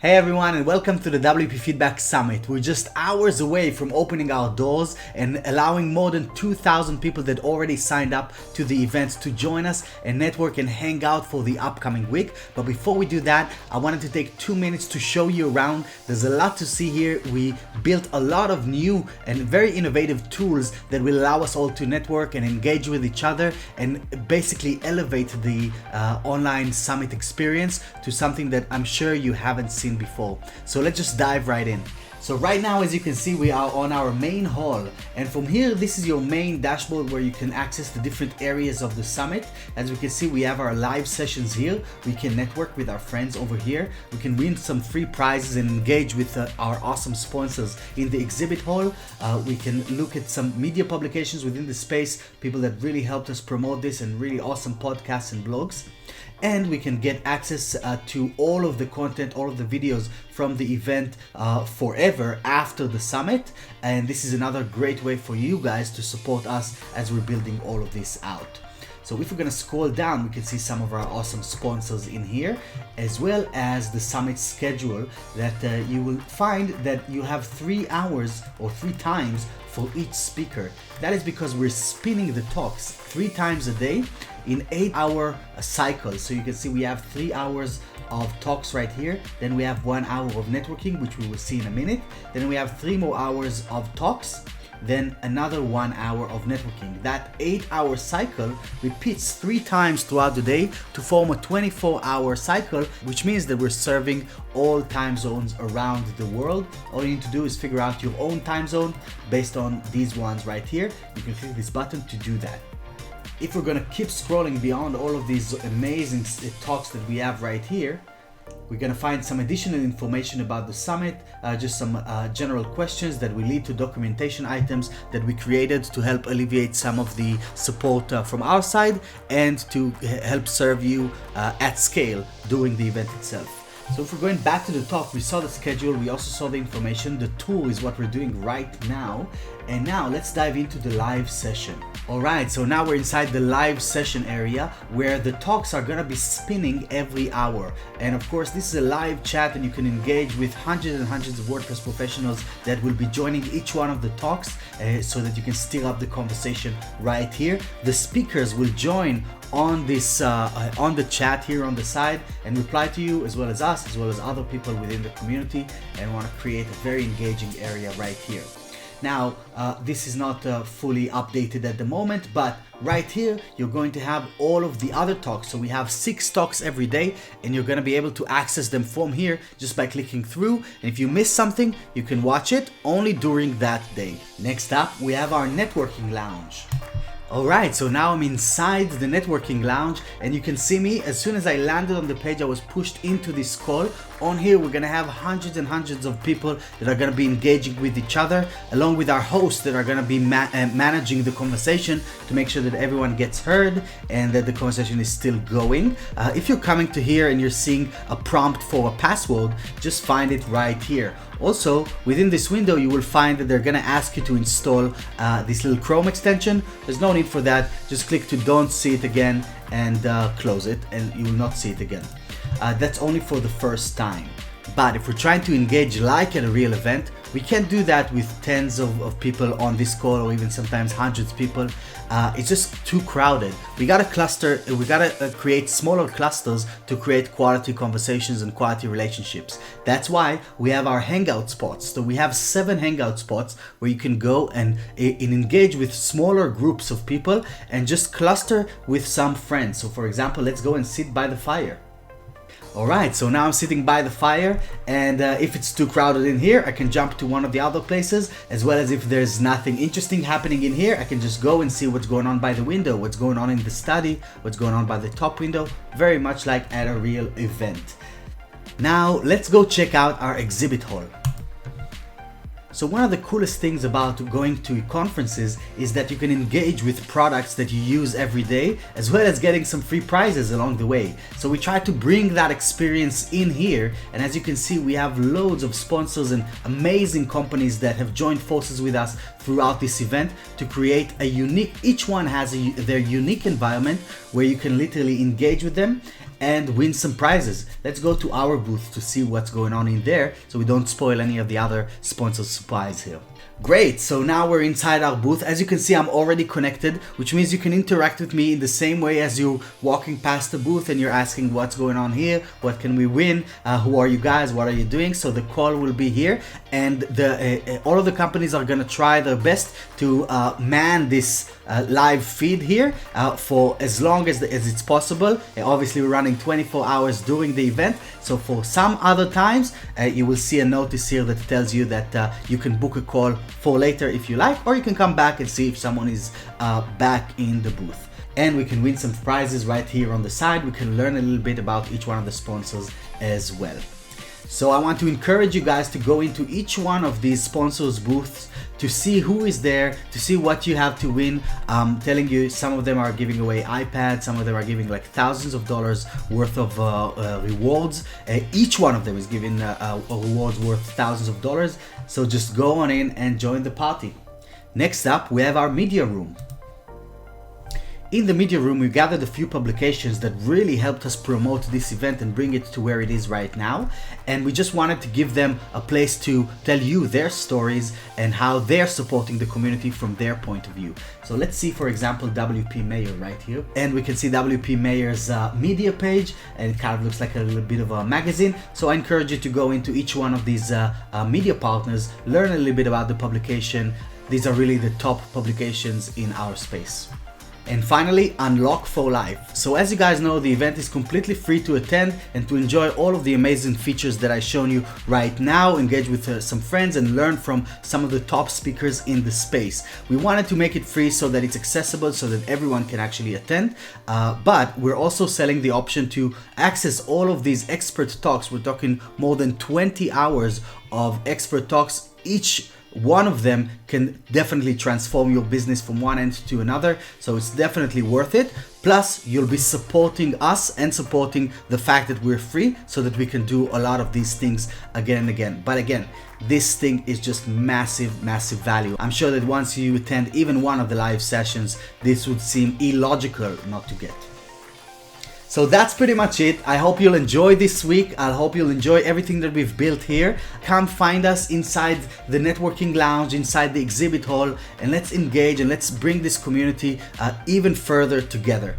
Hey everyone, and welcome to the WP Feedback Summit. We're just hours away from opening our doors and allowing more than 2,000 people that already signed up to the event to join us and network and hang out for the upcoming week. But before we do that, I wanted to take 2 minutes to show you around. There's a lot to see here. We built a lot of new and very innovative tools that will allow us all to network and engage with each other and basically elevate the online summit experience to something that I'm sure you haven't seen before. So let's just dive right in. So right now, as you can see, we are on our main hall, and from here this is your main dashboard where you can access the different areas of the summit. As we can see, we have our live sessions here. We can network with our friends over here. We can win some free prizes and engage with our awesome sponsors in the exhibit hall. We can look at some media publications within the space, people that really helped us promote this, and really awesome podcasts and blogs. And we can get access to all of the content, all of the videos from the event forever after the summit. And this is another great way for you guys to support us as we're building all of this out. So if we're going to scroll down, we can see some of our awesome sponsors in here, as well as the summit schedule that you will find that you have 3 hours or 3 times for each speaker. That is because we're spinning the talks 3 times a day in 8-hour cycles. So you can see we have 3 hours of talks right here. Then we have 1 hour of networking, which we will see in a minute. Then we have 3 more hours of talks. Then another 1 hour of networking. That 8-hour cycle repeats 3 times throughout the day to form a 24-hour cycle, which means that we're serving all time zones around the world. All you need to do is figure out your own time zone based on these ones right here. You can click this button to do that. If we're gonna keep scrolling beyond all of these amazing talks that we have right here, we're going to find some additional information about the summit, just some general questions that will lead to documentation items that we created to help alleviate some of the support from our side and to help serve you at scale during the event itself. So if we're going back to the top, we saw the schedule, we also saw the information. The tool is what we're doing right now. And now let's dive into the live session. Alright, so now we're inside the live session area where the talks are gonna be spinning every hour. And of course, this is a live chat and you can engage with hundreds and hundreds of WordPress professionals that will be joining each one of the talks so that you can stir up the conversation right here. The speakers will join on this on the chat here on the side and reply to you, as well as us, as well as other people within the community, and want to create a very engaging area right here. Now, this is not fully updated at the moment, but right here, you're going to have all of the other talks. So we have 6 talks every day, and you're going to be able to access them from here just by clicking through. And if you miss something, you can watch it only during that day. Next up, we have our networking lounge. Alright, so now I'm inside the networking lounge, and you can see me. As soon as I landed on the page, I was pushed into this call. On here, we're gonna have hundreds and hundreds of people that are gonna be engaging with each other, along with our hosts that are gonna be managing the conversation to make sure that everyone gets heard and that the conversation is still going. If you're coming to here and you're seeing a prompt for a password, just find it right here. Also, within this window, you will find that they're gonna ask you to install this little Chrome extension. There's no need for that. Just click to don't see it again and close it, and you will not see it again. That's only for the first time. But if we're trying to engage like at a real event, we can't do that with tens of people on this call, or even sometimes hundreds of people. It's just too crowded. We gotta create smaller clusters to create quality conversations and quality relationships. That's why we have our hangout spots. So we have 7 hangout spots where you can go and engage with smaller groups of people and just cluster with some friends. So for example, let's go and sit by the fire. Alright, so now I'm sitting by the fire, and if it's too crowded in here, I can jump to one of the other places, as well as if there's nothing interesting happening in here, I can just go and see what's going on by the window, what's going on in the study, what's going on by the top window, very much like at a real event. Now, let's go check out our exhibit hall. So one of the coolest things about going to conferences is that you can engage with products that you use every day, as well as getting some free prizes along the way. So we try to bring that experience in here, and as you can see, we have loads of sponsors and amazing companies that have joined forces with us throughout this event to create a unique, each one has their unique environment where you can literally engage with them and win some prizes. Let's go to our booth to see what's going on in there so we don't spoil any of the other sponsors' surprise here. Great, so now we're inside our booth. As you can see, I'm already connected, which means you can interact with me in the same way as you walking past the booth and you're asking what's going on here, what can we win, who are you guys, what are you doing. So the call will be here, and all of the companies are gonna try their best to man this live feed here for as long as it's possible. Obviously we're running 24 hours during the event, so for some other times you will see a notice here that tells you that you can book a call for later if you like, or you can come back and see if someone is back in the booth. And we can win some prizes right here on the side. We can learn a little bit about each one of the sponsors as well. So I want to encourage you guys to go into each one of these sponsors' booths to see who is there, to see what you have to win. I'm telling you, some of them are giving away iPads, some of them are giving like thousands of dollars worth of rewards. Each one of them is giving rewards worth thousands of dollars. So just go on in and join the party. Next up, we have our media room. In the media room, we gathered a few publications that really helped us promote this event and bring it to where it is right now. And we just wanted to give them a place to tell you their stories and how they're supporting the community from their point of view. So let's see, for example, WP Mayor right here. And we can see WP Mayor's media page, and it kind of looks like a little bit of a magazine. So I encourage you to go into each one of these media partners, learn a little bit about the publication. These are really the top publications in our space. And finally, Unlock for Life. So as you guys know, the event is completely free to attend and to enjoy all of the amazing features that I've shown you right now, engage with some friends and learn from some of the top speakers in the space. We wanted to make it free so that it's accessible, so that everyone can actually attend, but we're also selling the option to access all of these expert talks. We're talking more than 20 hours of expert talks. Each one of them can definitely transform your business from one end to another, so it's definitely worth it. Plus, you'll be supporting us and supporting the fact that we're free so that we can do a lot of these things again and again. But again, this thing is just massive value. I'm sure that once you attend even one of the live sessions, this would seem illogical not to get. So that's pretty much it. I hope you'll enjoy this week. I hope you'll enjoy everything that we've built here. Come find us inside the networking lounge, inside the exhibit hall, and let's engage and let's bring this community even further together.